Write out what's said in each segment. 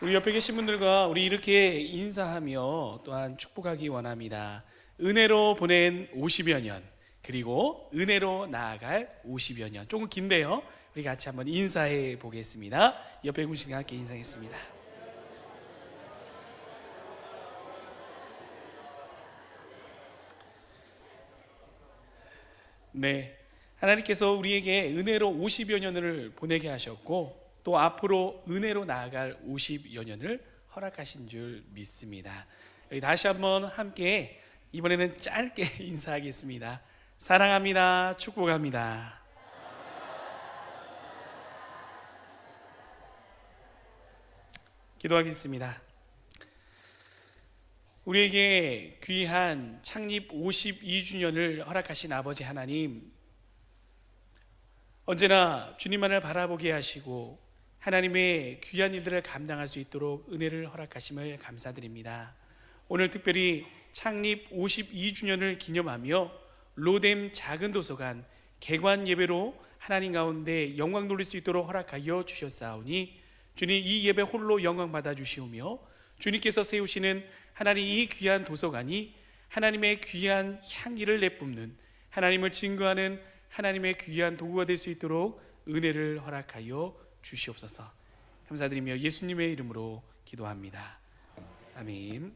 우리 옆에 계신 분들과 우리 이렇게 인사하며 또한 축복하기 원합니다. 은혜로 보낸 50여 년, 그리고 은혜로 나아갈 50여 년. 조금 긴데요. 우리 같이 한번 인사해 보겠습니다. 옆에 계신 함께 인사하겠습니다. 네, 하나님께서 우리에게 은혜로 50여 년을 보내게 하셨고 또 앞으로 은혜로 나아갈 50여 년을 허락하신 줄 믿습니다. 우리 다시 한번 함께 이번에는 짧게 인사하겠습니다. 사랑합니다. 축복합니다. 기도하겠습니다. 우리에게 귀한 창립 52주년을 허락하신 아버지 하나님, 언제나 주님만을 바라보게 하시고 하나님의 귀한 일들을 감당할 수 있도록 은혜를 허락하심을 감사드립니다. 오늘 특별히 창립 52주년을 기념하며 로뎀 작은 도서관 개관 예배로 하나님 가운데 영광 돌릴 수 있도록 허락하여 주셨사오니 주님, 이 예배 홀로 영광 받아 주시오며 주님께서 세우시는 하나님 이 귀한 도서관이 하나님의 귀한 향기를 내뿜는, 하나님을 증거하는 하나님의 귀한 도구가 될 수 있도록 은혜를 허락하여 주시옵소서. 감사드리며 예수님의 이름으로 기도합니다. 아멘.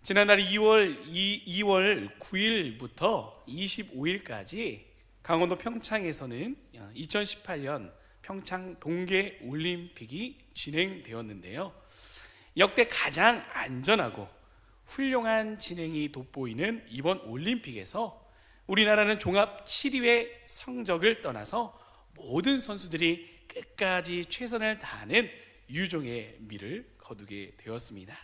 지난달 2월 9일부터 25일까지 강원도 평창에서는 2018년 평창 동계 올림픽이 진행되었는데요. 역대 가장 안전하고 훌륭한 진행이 돋보이는 이번 올림픽에서 우리나라는 종합 7위의 성적을 떠나서 모든 선수들이 끝까지 최선을 다하는 유종의 미를 거두게 되었습니다.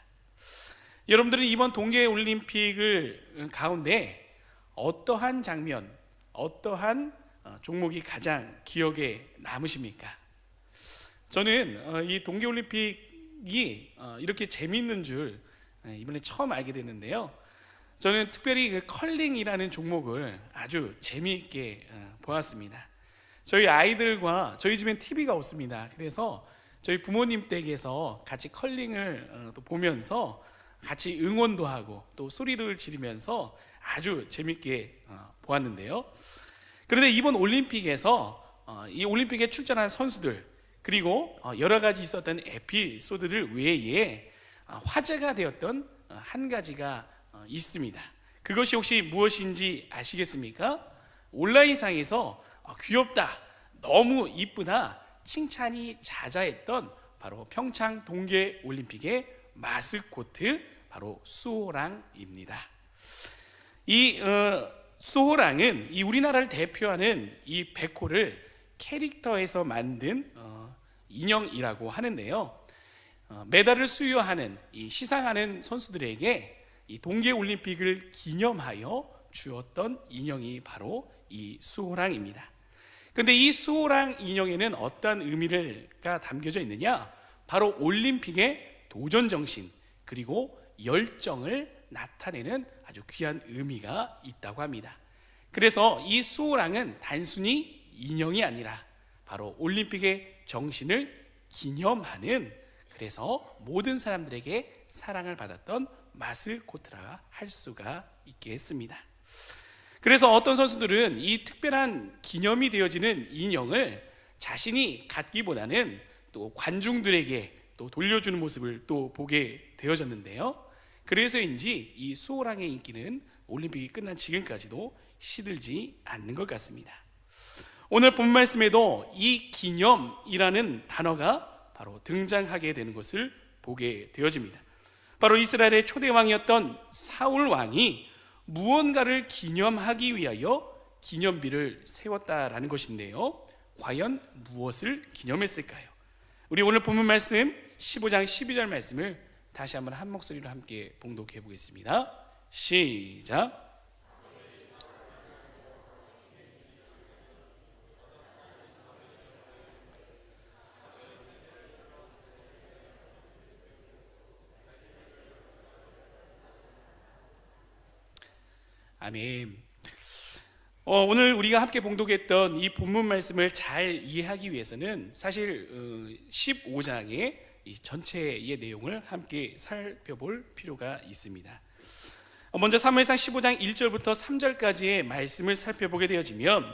여러분들은 이번 동계올림픽을 가운데 어떠한 장면, 어떠한 종목이 가장 기억에 남으십니까? 저는 이 동계올림픽이 이렇게 재미있는 줄 이번에 처음 알게 됐는데요. 저는 특별히 그 컬링이라는 종목을 아주 재미있게 보았습니다. 저희 아이들과 저희 집엔 TV가 없습니다. 그래서 저희 부모님 댁에서 같이 컬링을 또 보면서 같이 응원도 하고 또 소리를 지르면서 아주 재미있게 보았는데요. 그런데 이번 올림픽에서 이 올림픽에 출전한 선수들, 그리고 여러 가지 있었던 에피소드들 외에 화제가 되었던 한 가지가 있습니다. 그것이 혹시 무엇인지 아시겠습니까? 온라인상에서 귀엽다, 너무 이쁘다 칭찬이 자자했던 바로 평창 동계올림픽의 마스코트, 바로 수호랑입니다. 이 수호랑은 이 우리나라를 대표하는 이 백호를 캐릭터에서 만든 인형이라고 하는데요. 메달을 수여하는 이 시상하는 선수들에게 이 동계올림픽을 기념하여 주었던 인형이 바로 이 수호랑입니다. 그런데 이 수호랑 인형에는 어떤 의미가 담겨져 있느냐? 바로 올림픽의 도전 정신, 그리고 열정을 나타내는 아주 귀한 의미가 있다고 합니다. 그래서 이 수호랑은 단순히 인형이 아니라 바로 올림픽의 정신을 기념하는, 그래서 모든 사람들에게 사랑을 받았던 마스코트라 할 수가 있게 했습니다. 그래서 어떤 선수들은 이 특별한 기념이 되어지는 인형을 자신이 갖기보다는 또 관중들에게 또 돌려주는 모습을 또 보게 되어졌는데요. 그래서인지 이 수호랑의 인기는 올림픽이 끝난 지금까지도 시들지 않는 것 같습니다. 오늘 본 말씀에도 이 기념이라는 단어가 바로 등장하게 되는 것을 보게 되어집니다. 바로 이스라엘의 초대 왕이었던 사울 왕이 무언가를 기념하기 위하여 기념비를 세웠다라는 것인데요. 과연 무엇을 기념했을까요? 우리 오늘 본문 말씀 15장 12절 말씀을 다시 한번 한 목소리로 함께 봉독해 보겠습니다. 시작. 아멘. 오늘 우리가 함께 봉독했던 이 본문 말씀을 잘 이해하기 위해서는 사실 15장의 이 전체의 내용을 함께 살펴볼 필요가 있습니다. 먼저 사무엘상 15장 1절부터 3절까지의 말씀을 살펴보게 되어지면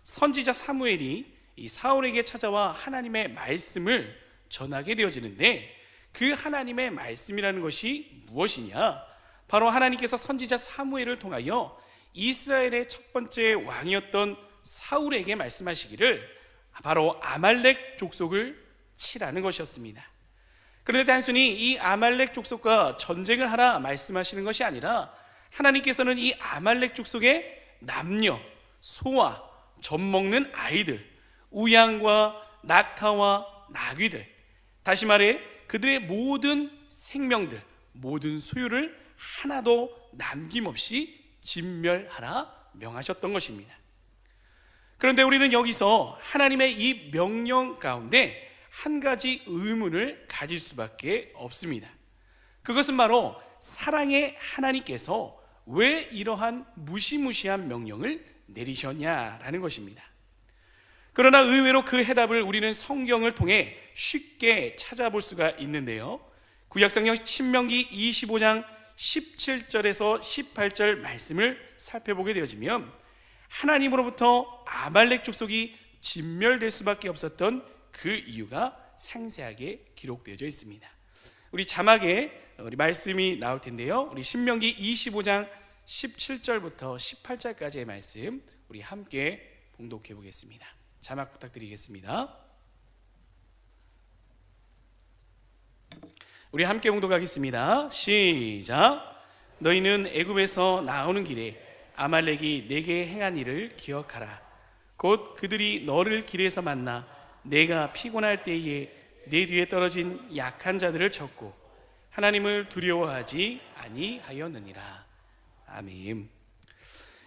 선지자 사무엘이 이 사울에게 찾아와 하나님의 말씀을 전하게 되어지는데, 그 하나님의 말씀이라는 것이 무엇이냐? 바로 하나님께서 선지자 사무엘을 통하여 이스라엘의 첫 번째 왕이었던 사울에게 말씀하시기를 바로 아말렉 족속을 치라는 것이었습니다. 그런데 단순히 이 아말렉 족속과 전쟁을 하라 말씀하시는 것이 아니라 하나님께서는 이 아말렉 족속의 남녀, 소와 젖먹는 아이들, 우양과 낙타와 나귀들, 다시 말해 그들의 모든 생명들, 모든 소유를 하나도 남김없이 진멸하라 명하셨던 것입니다. 그런데 우리는 여기서 하나님의 이 명령 가운데 한 가지 의문을 가질 수밖에 없습니다. 그것은 바로 사랑의 하나님께서 왜 이러한 무시무시한 명령을 내리셨냐라는 것입니다. 그러나 의외로 그 해답을 우리는 성경을 통해 쉽게 찾아볼 수가 있는데요, 구약성경 신명기 25장 17절에서 18절 말씀을 살펴보게 되어지면 하나님으로부터 아말렉 족속이 진멸될 수밖에 없었던 그 이유가 상세하게 기록되어져 있습니다. 우리 자막에 우리 말씀이 나올 텐데요, 우리 신명기 25장 17절부터 18절까지의 말씀 우리 함께 봉독해 보겠습니다. 자막 부탁드리겠습니다. 우리 함께 봉독하겠습니다. 시작. 너희는 애굽에서 나오는 길에 아말렉이 내게 행한 일을 기억하라. 곧 그들이 너를 길에서 만나 내가 피곤할 때에 내 뒤에 떨어진 약한 자들을 쳤고 하나님을 두려워하지 아니하였느니라. 아멘.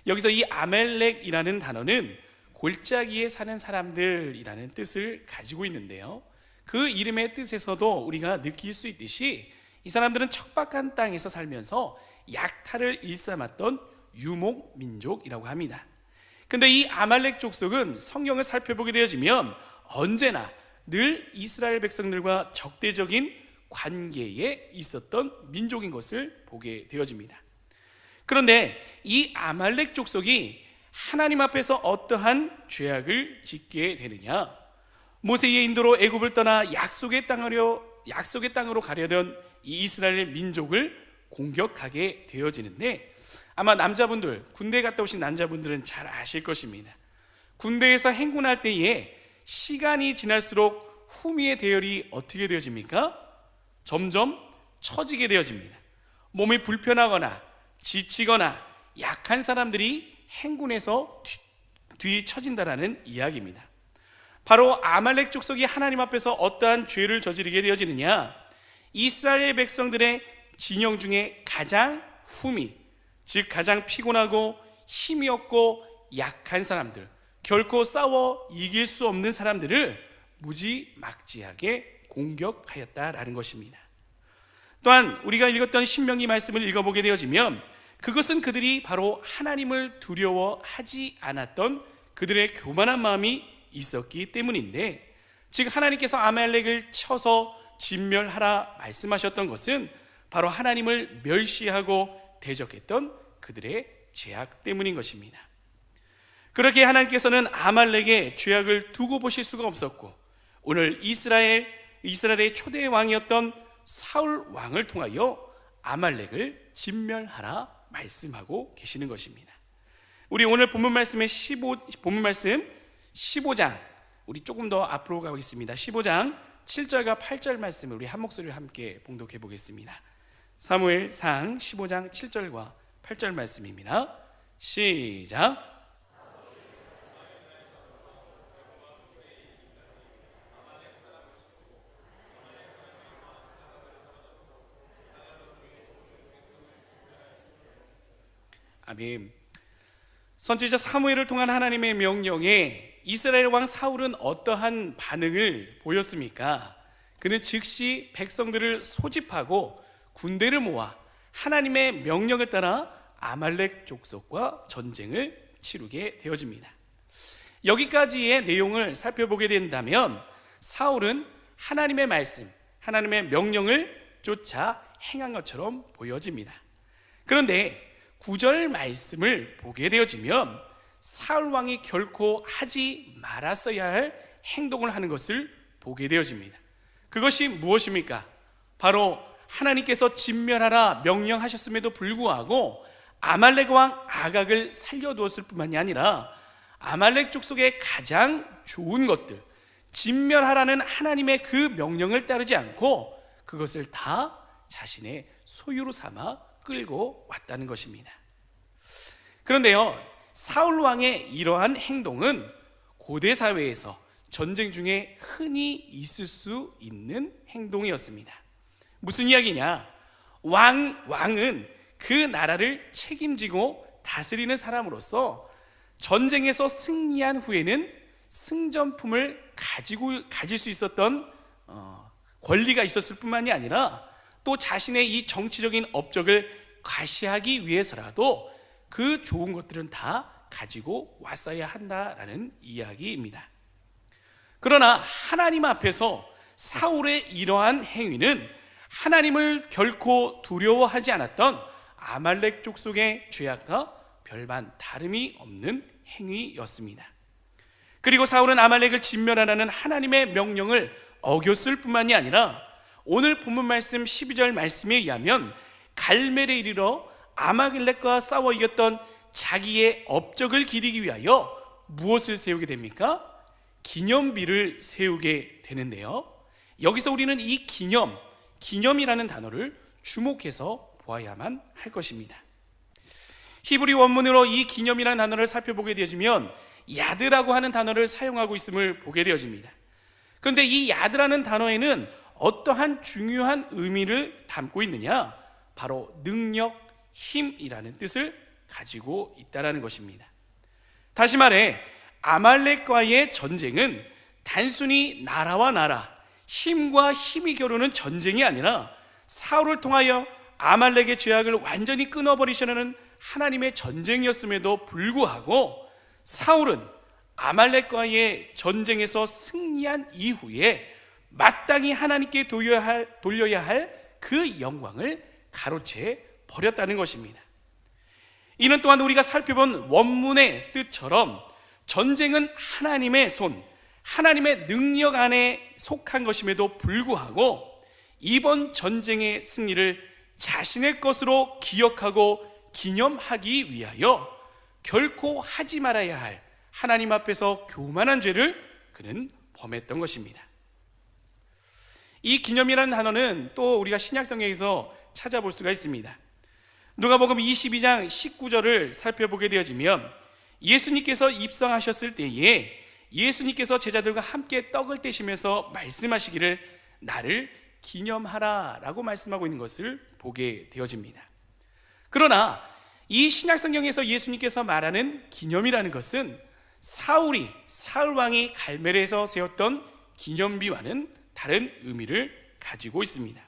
여기서 이 아말렉이라는 단어는 골짜기에 사는 사람들이라는 뜻을 가지고 있는데요, 그 이름의 뜻에서도 우리가 느낄 수 있듯이 이 사람들은 척박한 땅에서 살면서 약탈을 일삼았던 유목 민족이라고 합니다. 근데 이 아말렉 족속은 성경을 살펴보게 되어지면 언제나 늘 이스라엘 백성들과 적대적인 관계에 있었던 민족인 것을 보게 되어집니다. 그런데 이 아말렉 족속이 하나님 앞에서 어떠한 죄악을 짓게 되느냐? 모세의 인도로 애굽을 떠나 약속의 땅으로 가려던 이 이스라엘 민족을 공격하게 되어지는데, 아마 남자분들, 군대 갔다 오신 남자분들은 잘 아실 것입니다. 군대에서 행군할 때에 시간이 지날수록 후미의 대열이 어떻게 되어집니까? 점점 처지게 되어집니다. 몸이 불편하거나 지치거나 약한 사람들이 행군에서 뒤처진다라는 이야기입니다. 바로 아말렉 족속이 하나님 앞에서 어떠한 죄를 저지르게 되어지느냐? 이스라엘 백성들의 진영 중에 가장 후미, 즉 가장 피곤하고 힘이 없고 약한 사람들, 결코 싸워 이길 수 없는 사람들을 무지막지하게 공격하였다라는 것입니다. 또한 우리가 읽었던 신명기 말씀을 읽어보게 되어지면 그것은 그들이 바로 하나님을 두려워하지 않았던 그들의 교만한 마음이 있었기 때문인데, 즉 하나님께서 아말렉을 쳐서 진멸하라 말씀하셨던 것은 바로 하나님을 멸시하고 대적했던 그들의 죄악 때문인 것입니다. 그렇게 하나님께서는 아말렉의 죄악을 두고 보실 수가 없었고, 오늘 이스라엘의 초대 왕이었던 사울 왕을 통하여 아말렉을 진멸하라 말씀하고 계시는 것입니다. 우리 오늘 본문 말씀 15장, 우리 조금 더 앞으로 가보겠습니다. 15장 7절과 8절 말씀을 우리 한 목소리로 함께 봉독해 보겠습니다. 사무엘상 15장 7절과 8절 말씀입니다. 시작. 아멘. 선지자 사무엘을 통한 하나님의 명령에 이스라엘 왕 사울은 어떠한 반응을 보였습니까? 그는 즉시 백성들을 소집하고 군대를 모아 하나님의 명령을 따라 아말렉 족속과 전쟁을 치르게 되어집니다. 여기까지의 내용을 살펴보게 된다면 사울은 하나님의 말씀, 하나님의 명령을 쫓아 행한 것처럼 보여집니다. 그런데 9절 말씀을 보게 되어지면 사울 왕이 결코 하지 말았어야 할 행동을 하는 것을 보게 되어집니다. 그것이 무엇입니까? 바로 하나님께서 진멸하라 명령하셨음에도 불구하고 아말렉 왕 아각을 살려두었을 뿐만이 아니라 아말렉 족속의 가장 좋은 것들, 진멸하라는 하나님의 그 명령을 따르지 않고 그것을 다 자신의 소유로 삼아 끌고 왔다는 것입니다. 그런데요, 사울 왕의 이러한 행동은 고대 사회에서 전쟁 중에 흔히 있을 수 있는 행동이었습니다. 무슨 이야기냐? 왕은 그 나라를 책임지고 다스리는 사람으로서 전쟁에서 승리한 후에는 승전품을 가질 수 있었던 권리가 있었을 뿐만이 아니라 또 자신의 이 정치적인 업적을 과시하기 위해서라도 그 좋은 것들은 다 가지고 왔어야 한다라는 이야기입니다. 그러나 하나님 앞에서 사울의 이러한 행위는 하나님을 결코 두려워하지 않았던 아말렉 족속의 죄악과 별반 다름이 없는 행위였습니다. 그리고 사울은 아말렉을 진멸하라는 하나님의 명령을 어겼을 뿐만이 아니라 오늘 본문 말씀 12절 말씀에 의하면 갈멜에 이르러 아말렉과 싸워 이겼던 자기의 업적을 기리기 위하여 무엇을 세우게 됩니까? 기념비를 세우게 되는데요, 여기서 우리는 이 기념이라는 단어를 주목해서 보아야만 할 것입니다. 히브리 원문으로 이 기념이라는 단어를 살펴보게 되어지면 야드라고 하는 단어를 사용하고 있음을 보게 되어집니다. 그런데 이 야드라는 단어에는 어떠한 중요한 의미를 담고 있느냐? 바로 능력, 힘이라는 뜻을 가지고 있다는 것입니다. 다시 말해 아말렉과의 전쟁은 단순히 나라와 나라, 힘과 힘이 겨루는 전쟁이 아니라 사울을 통하여 아말렉의 죄악을 완전히 끊어버리시려는 하나님의 전쟁이었음에도 불구하고 사울은 아말렉과의 전쟁에서 승리한 이후에 마땅히 하나님께 돌려야 할 그 영광을 가로채 버렸다는 것입니다. 이는 또한 우리가 살펴본 원문의 뜻처럼 전쟁은 하나님의 손, 하나님의 능력 안에 속한 것임에도 불구하고 이번 전쟁의 승리를 자신의 것으로 기억하고 기념하기 위하여 결코 하지 말아야 할 하나님 앞에서 교만한 죄를 그는 범했던 것입니다. 이 기념이라는 단어는 또 우리가 신약성경에서 찾아볼 수가 있습니다. 누가복음 22장 19절을 살펴보게 되어지면 예수님께서 입성하셨을 때에 예수님께서 제자들과 함께 떡을 떼시면서 말씀하시기를 나를 기념하라 라고 말씀하고 있는 것을 보게 되어집니다. 그러나 이 신약성경에서 예수님께서 말하는 기념이라는 것은 사울 왕이 갈멜에서 세웠던 기념비와는 다른 의미를 가지고 있습니다.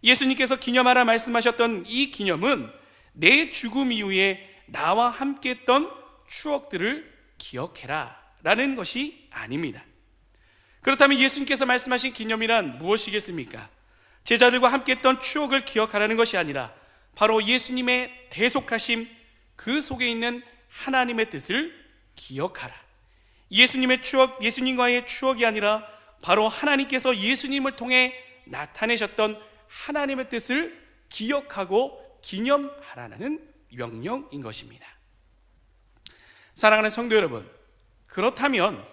예수님께서 기념하라 말씀하셨던 이 기념은 내 죽음 이후에 나와 함께 했던 추억들을 기억해라 라는 것이 아닙니다. 그렇다면 예수님께서 말씀하신 기념이란 무엇이겠습니까? 제자들과 함께 했던 추억을 기억하라는 것이 아니라 바로 예수님의 대속하심, 그 속에 있는 하나님의 뜻을 기억하라. 예수님의 추억, 예수님과의 추억이 아니라 바로 하나님께서 예수님을 통해 나타내셨던 하나님의 뜻을 기억하고 기념하라는 명령인 것입니다. 사랑하는 성도 여러분, 그렇다면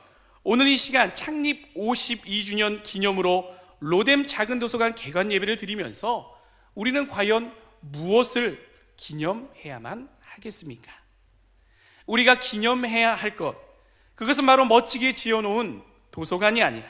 오늘 이 시간 창립 52주년 기념으로 로뎀 작은 도서관 개관 예배를 드리면서 우리는 과연 무엇을 기념해야만 하겠습니까? 우리가 기념해야 할 것, 그것은 바로 멋지게 지어놓은 도서관이 아니라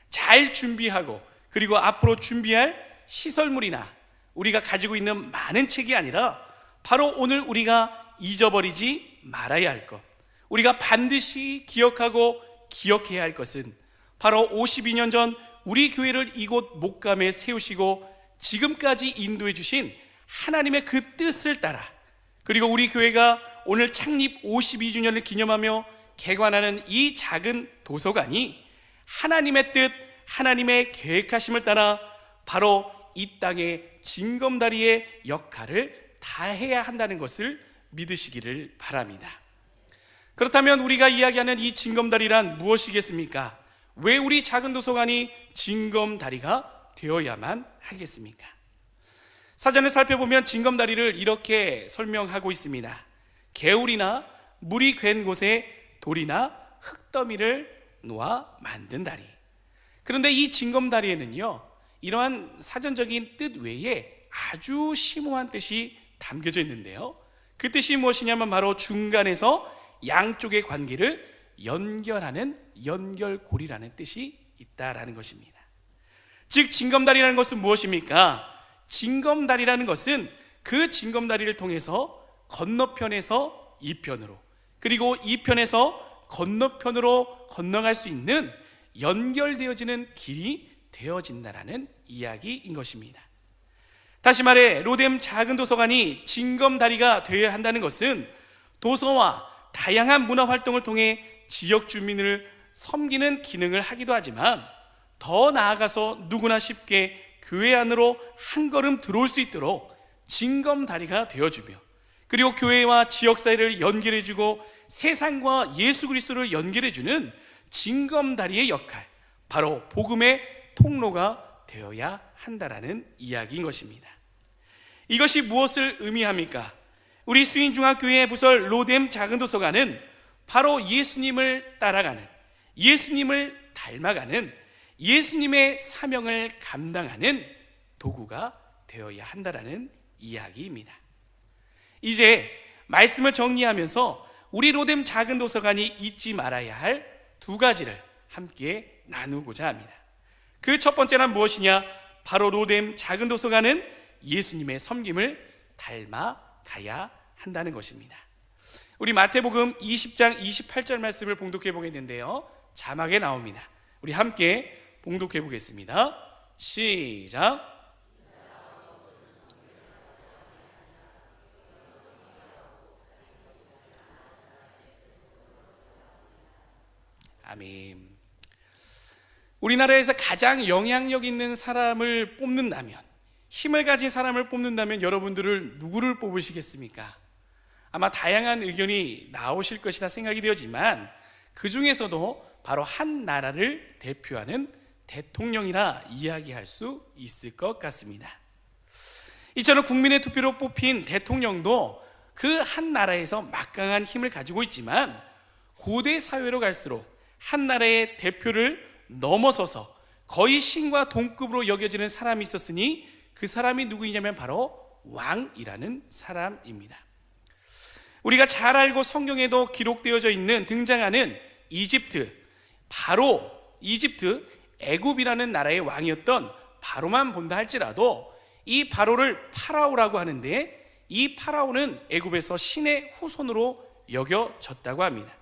잘 준비하고 그리고 앞으로 준비할 시설물이나 우리가 가지고 있는 많은 책이 아니라 바로 오늘 우리가 잊어버리지 말아야 할 것, 우리가 반드시 기억하고 기억해야 할 것은 바로 52년 전 우리 교회를 이곳 목감에 세우시고 지금까지 인도해 주신 하나님의 그 뜻을 따라, 그리고 우리 교회가 오늘 창립 52주년을 기념하며 개관하는 이 작은 도서관이 하나님의 뜻, 하나님의 계획하심을 따라 바로 이 땅의 징검다리의 역할을 다해야 한다는 것을 믿으시기를 바랍니다. 그렇다면 우리가 이야기하는 이 징검다리란 무엇이겠습니까? 왜 우리 작은 도서관이 징검다리가 되어야만 하겠습니까? 사전을 살펴보면 징검다리를 이렇게 설명하고 있습니다. 개울이나 물이 괜 곳에 돌이나 흙더미를 놓아 만든 다리. 그런데 이 징검다리에는요, 이러한 사전적인 뜻 외에 아주 심오한 뜻이 담겨져 있는데요, 그 뜻이 무엇이냐면 바로 중간에서 양쪽의 관계를 연결하는 연결고리라는 뜻이 있다라는 것입니다. 즉 징검다리라는 것은 무엇입니까? 징검다리라는 것은 그 징검다리를 통해서 건너편에서 이편으로, 그리고 이편에서 건너편으로 건너갈 수 있는 연결되어지는 길이 되어진다라는 이야기인 것입니다. 다시 말해 로뎀 작은 도서관이 징검다리가 되어야 한다는 것은 도서와 다양한 문화활동을 통해 지역 주민을 섬기는 기능을 하기도 하지만, 더 나아가서 누구나 쉽게 교회 안으로 한 걸음 들어올 수 있도록 징검다리가 되어주며, 그리고 교회와 지역사회를 연결해주고 세상과 예수 그리스도를 연결해주는 징검다리의 역할, 바로 복음의 통로가 되어야 한다라는 이야기인 것입니다. 이것이 무엇을 의미합니까? 우리 수인중학교의 부설 로뎀 작은 도서관은 바로 예수님을 따라가는, 예수님을 닮아가는, 예수님의 사명을 감당하는 도구가 되어야 한다라는 이야기입니다. 이제 말씀을 정리하면서 우리 로뎀 작은 도서관이 잊지 말아야 할 두 가지를 함께 나누고자 합니다. 그 첫 번째는 무엇이냐? 바로 로뎀 작은 도서관은 예수님의 섬김을 닮아가야 한다는 것입니다. 우리 마태복음 20장 28절 말씀을 봉독해 보겠는데요, 자막에 나옵니다. 우리 함께 봉독해 보겠습니다. 시작. 아멘. 우리나라에서 가장 영향력 있는 사람을 뽑는다면, 힘을 가진 사람을 뽑는다면 여러분들을 누구를 뽑으시겠습니까? 아마 다양한 의견이 나오실 것이라 생각이 되어지만, 그 중에서도 바로 한 나라를 대표하는 대통령이라 이야기할 수 있을 것 같습니다. 이처럼 국민의 투표로 뽑힌 대통령도 그 한 나라에서 막강한 힘을 가지고 있지만, 고대 사회로 갈수록 한 나라의 대표를 넘어서서 거의 신과 동급으로 여겨지는 사람이 있었으니 그 사람이 누구이냐면 바로 왕이라는 사람입니다. 우리가 잘 알고 성경에도 기록되어져 있는, 등장하는 이집트, 바로 이집트, 애굽이라는 나라의 왕이었던 바로만 본다 할지라도 이 바로를 파라오라고 하는데, 이 파라오는 애굽에서 신의 후손으로 여겨졌다고 합니다.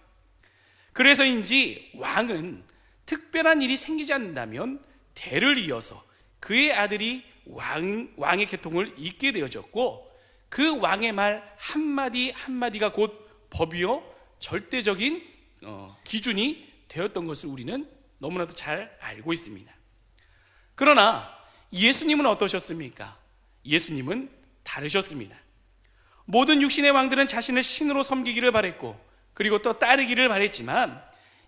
그래서인지 왕은 특별한 일이 생기지 않는다면 대를 이어서 그의 아들이 왕의 계통을 잇게 되어졌고, 그 왕의 말 한마디 한마디가 곧 법이요 절대적인 기준이 되었던 것을 우리는 너무나도 잘 알고 있습니다. 그러나 예수님은 어떠셨습니까? 예수님은 다르셨습니다. 모든 육신의 왕들은 자신을 신으로 섬기기를 바랬고, 그리고 또 따르기를 바랬지만,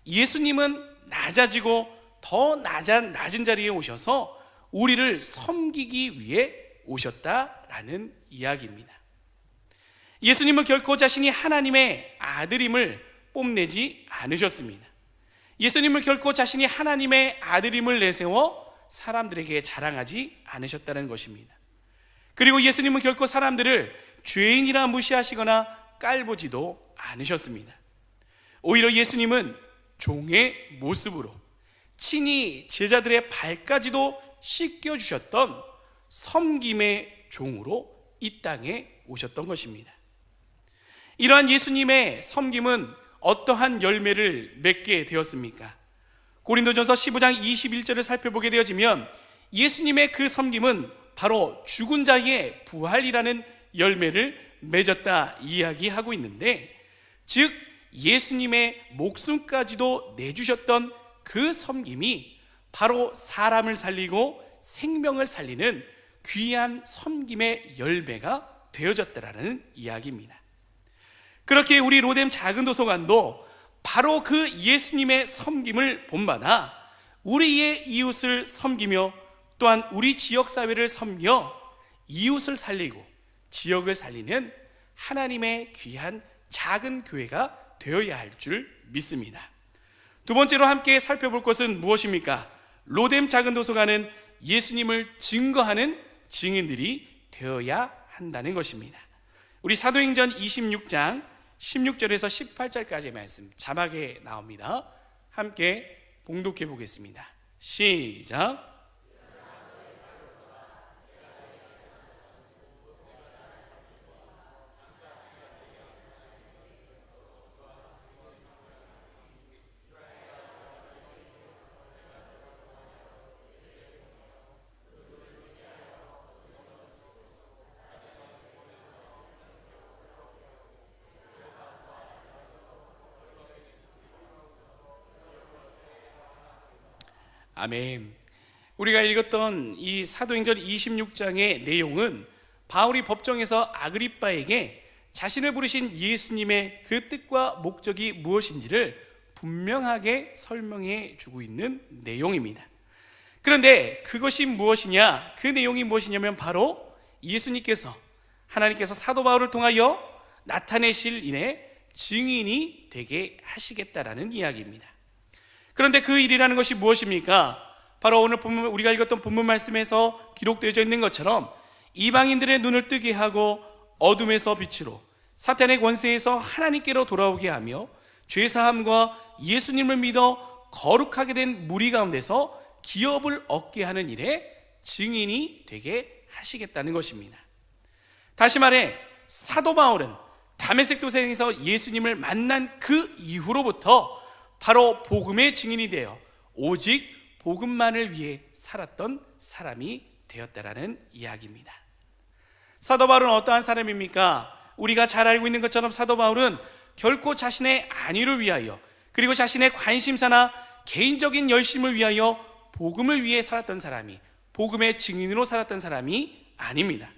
예수님은 낮아지고 더 낮은 자리에 오셔서 우리를 섬기기 위해 오셨다라는 이야기입니다. 예수님은 결코 자신이 하나님의 아들임을 뽐내지 않으셨습니다. 예수님은 결코 자신이 하나님의 아들임을 내세워 사람들에게 자랑하지 않으셨다는 것입니다. 그리고 예수님은 결코 사람들을 죄인이라 무시하시거나 깔보지도 않으셨습니다. 오히려 예수님은 종의 모습으로 친히 제자들의 발까지도 씻겨주셨던 섬김의 종으로 이 땅에 오셨던 것입니다. 이러한 예수님의 섬김은 어떠한 열매를 맺게 되었습니까? 고린도전서 15장 21절을 살펴보게 되어지면 예수님의 그 섬김은 바로 죽은 자의 부활이라는 열매를 맺었다 이야기하고 있는데, 즉 예수님의 목숨까지도 내주셨던 그 섬김이 바로 사람을 살리고 생명을 살리는 귀한 섬김의 열매가 되어졌다라는 이야기입니다. 그렇게 우리 로뎀 작은 도서관도 바로 그 예수님의 섬김을 본받아 우리의 이웃을 섬기며 또한 우리 지역사회를 섬겨 이웃을 살리고 지역을 살리는 하나님의 귀한 작은 교회가 되어야 할 줄 믿습니다. 두 번째로 함께 살펴볼 것은 무엇입니까? 로뎀 작은 도서관은 예수님을 증거하는 증인들이 되어야 한다는 것입니다. 우리 사도행전 26장 16절에서 18절까지의 말씀 자막에 나옵니다. 함께 봉독해 보겠습니다. 시작. 아멘. 우리가 읽었던 이 사도행전 26장의 내용은 바울이 법정에서 아그리빠에게 자신을 부르신 예수님의 그 뜻과 목적이 무엇인지를 분명하게 설명해 주고 있는 내용입니다. 그런데 그것이 무엇이냐, 그 내용이 무엇이냐면 바로 예수님께서, 하나님께서 사도 바울을 통하여 나타내실 일의 증인이 되게 하시겠다라는 이야기입니다. 그런데 그 일이라는 것이 무엇입니까? 바로 오늘 본문, 우리가 읽었던 본문 말씀에서 기록되어져 있는 것처럼 이방인들의 눈을 뜨게 하고 어둠에서 빛으로, 사탄의 권세에서 하나님께로 돌아오게 하며 죄사함과 예수님을 믿어 거룩하게 된 무리 가운데서 기업을 얻게 하는 일에 증인이 되게 하시겠다는 것입니다. 다시 말해 사도 바울은 다메섹 도상에서 예수님을 만난 그 이후로부터 바로 복음의 증인이 되어 오직 복음만을 위해 살았던 사람이 되었다라는 이야기입니다. 사도 바울은 어떠한 사람입니까? 우리가 잘 알고 있는 것처럼 사도 바울은 결코 자신의 안위를 위하여, 그리고 자신의 관심사나 개인적인 열심을 위하여 복음을 위해 살았던 사람이, 복음의 증인으로 살았던 사람이 아닙니다.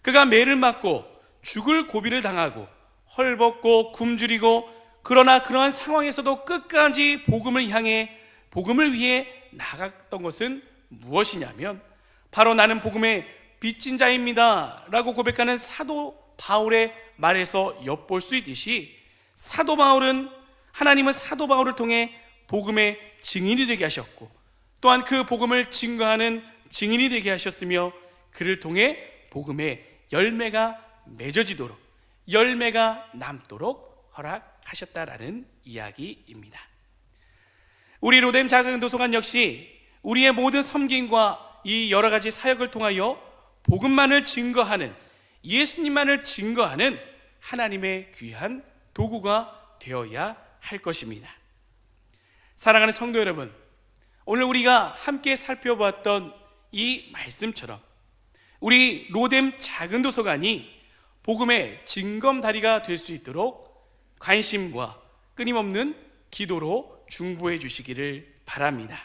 그가 매를 맞고 죽을 고비를 당하고 헐벗고 굶주리고, 그러나 그러한 상황에서도 끝까지 복음을 향해 복음을 위해 나갔던 것은 무엇이냐면 바로 나는 복음의 빚진 자입니다 라고 고백하는 사도 바울의 말에서 엿볼 수 있듯이, 사도 바울은, 하나님은 사도 바울을 통해 복음의 증인이 되게 하셨고 또한 그 복음을 증거하는 증인이 되게 하셨으며, 그를 통해 복음의 열매가 맺어지도록, 열매가 남도록 허락하셨다라는 이야기입니다. 우리 로뎀 작은 도서관 역시 우리의 모든 섬김과 이 여러 가지 사역을 통하여 복음만을 증거하는, 예수님만을 증거하는 하나님의 귀한 도구가 되어야 할 것입니다. 사랑하는 성도 여러분, 오늘 우리가 함께 살펴보았던 이 말씀처럼 우리 로뎀 작은 도서관이 복음의 증검다리가 될 수 있도록 관심과 끊임없는 기도로 중보해 주시기를 바랍니다.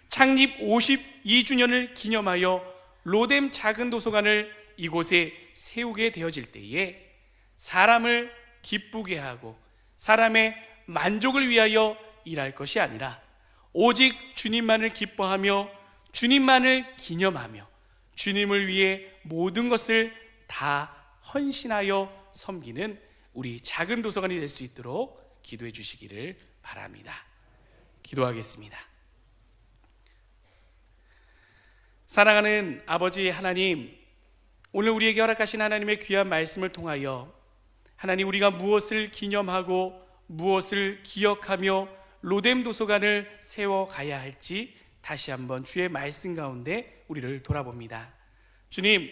창립 52주년을 기념하여 로뎀 작은 도서관을 이곳에 세우게 되어질 때에 사람을 기쁘게 하고 사람의 만족을 위하여 일할 것이 아니라 오직 주님만을 기뻐하며 주님만을 기념하며 주님을 위해 모든 것을 다 헌신하여 섬기는 우리 작은 도서관이 될 수 있도록 기도해 주시기를 바랍니다. 기도하겠습니다. 사랑하는 아버지 하나님, 오늘 우리에게 허락하신 하나님의 귀한 말씀을 통하여 하나님, 우리가 무엇을 기념하고 무엇을 기억하며 로뎀 도서관을 세워가야 할지 다시 한번 주의 말씀 가운데 우리를 돌아봅니다. 주님,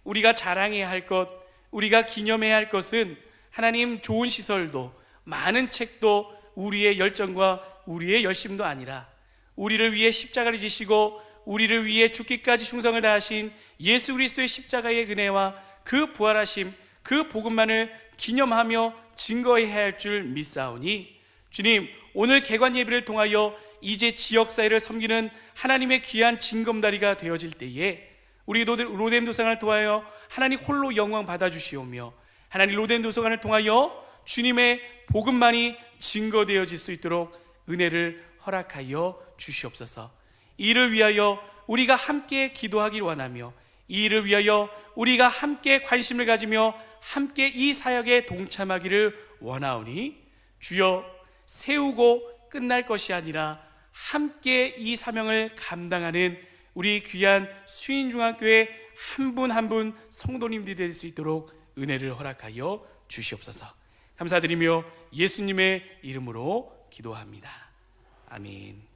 우리가 자랑해야 할 것, 우리가 기념해야 할 것은 하나님 좋은 시설도 많은 책도 우리의 열정과 우리의 열심도 아니라 우리를 위해 십자가를 지시고 우리를 위해 죽기까지 충성을 다하신 예수 그리스도의 십자가의 은혜와 그 부활하심, 그 복음만을 기념하며 증거해야 할 줄 믿사오니 주님, 오늘 개관 예배를 통하여 이제 지역사회를 섬기는 하나님의 귀한 징검다리가 되어질 때에 우리 로뎀 도서관을 통하여 하나님 홀로 영광 받아주시오며 하나님 로뎀 도서관을 통하여 주님의 복음만이 증거되어질 수 있도록 은혜를 허락하여 주시옵소서. 이를 위하여 우리가 함께 기도하길 원하며 이 일을 위하여 우리가 함께 관심을 가지며 함께 이 사역에 동참하기를 원하오니 주여, 세우고 끝날 것이 아니라 함께 이 사명을 감당하는 우리 귀한 수인중앙교회 한 분 한 분 성도님들이 될 수 있도록 은혜를 허락하여 주시옵소서. 감사드리며 예수님의 이름으로 기도합니다. 아멘.